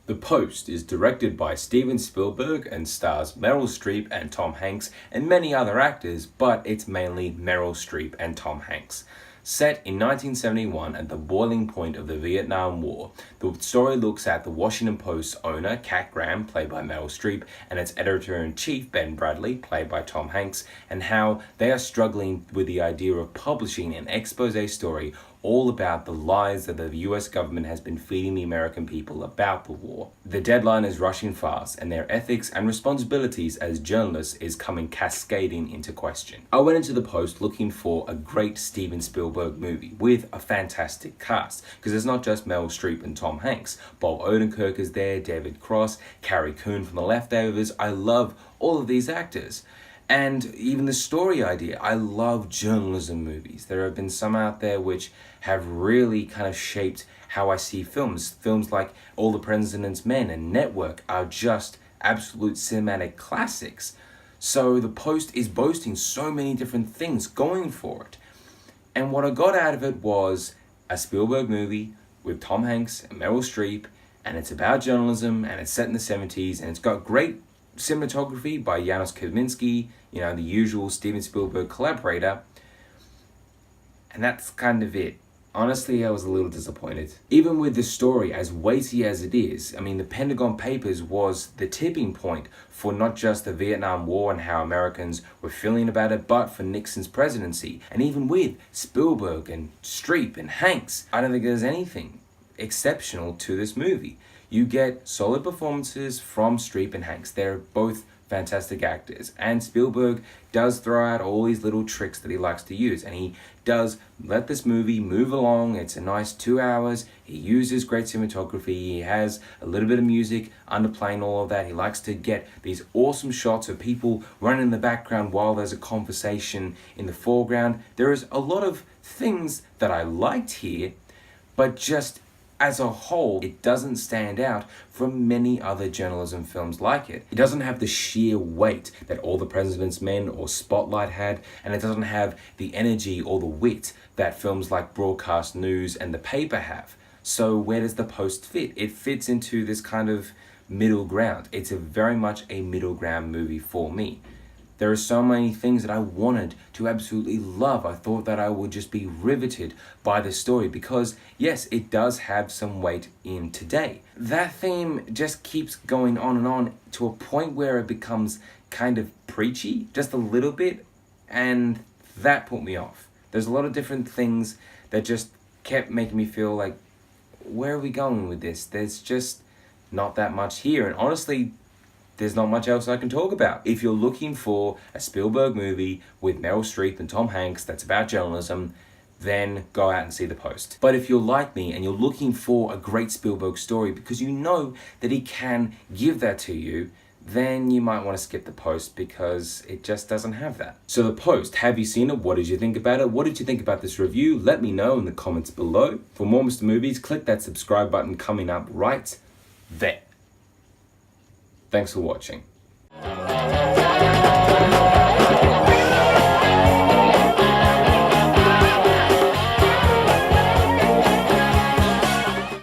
The Post is directed by Steven Spielberg and stars Meryl Streep and Tom Hanks and many other actors, but it's mainly Meryl Streep and Tom Hanks. Set in 1971 at the boiling point of the Vietnam War, the story looks at the Washington Post's owner, Cat Graham, played by Meryl Streep, and its editor-in-chief, Ben Bradlee, played by Tom Hanks, and how they are struggling with the idea of publishing an expose story all about the lies that the US government has been feeding the American people about the war. The deadline is rushing fast, and their ethics and responsibilities as journalists is coming cascading into question. I went into the Post looking for a great Steven Spielberg movie with a fantastic cast, because it's not just Meryl Streep and Tom Hanks. Bob Odenkirk is there, David Cross, Carrie Coon from The Leftovers. I love all of these actors. And even the story idea, I love journalism movies. There have been some out there which have really kind of shaped how I see films. Films like All the President's Men and Network are just absolute cinematic classics. So the Post is boasting so many different things going for it. And what I got out of it was a Spielberg movie with Tom Hanks and Meryl Streep, and it's about journalism, and it's set in the 70s, and it's got great cinematography by Janusz Kaminski, the usual Steven Spielberg collaborator. And that's kind of it. Honestly, I was a little disappointed. Even with the story as weighty as it is, the Pentagon Papers was the tipping point for not just the Vietnam War and how Americans were feeling about it, but for Nixon's presidency. And even with Spielberg and Streep and Hanks, I don't think there's anything exceptional to this movie. You get solid performances from Streep and Hanks. They're both fantastic actors. And Spielberg does throw out all these little tricks that he likes to use. And he does let this movie move along. It's a nice 2 hours. He uses great cinematography. He has a little bit of music underplaying all of that. He likes to get these awesome shots of people running in the background while there's a conversation in the foreground. There is a lot of things that I liked here, but just as a whole, it doesn't stand out from many other journalism films like it. It doesn't have the sheer weight that All the President's Men or Spotlight had, and it doesn't have the energy or the wit that films like Broadcast News and The Paper have. So where does The Post fit? It fits into this kind of middle ground. It's very much a middle ground movie for me. There are so many things that I wanted to absolutely love. I thought that I would just be riveted by the story because, yes, it does have some weight in today. That theme just keeps going on and on to a point where it becomes kind of preachy, just a little bit, and that put me off. There's a lot of different things that just kept making me feel like, where are we going with this? There's just not that much here, and honestly, there's not much else I can talk about. If you're looking for a Spielberg movie with Meryl Streep and Tom Hanks that's about journalism, then go out and see The Post. But if you're like me and you're looking for a great Spielberg story because you know that he can give that to you, then you might want to skip The Post because it just doesn't have that. So The Post, have you seen it? What did you think about it? What did you think about this review? Let me know in the comments below. For more Mr. Movies, click that subscribe button coming up right there. Thanks for watching.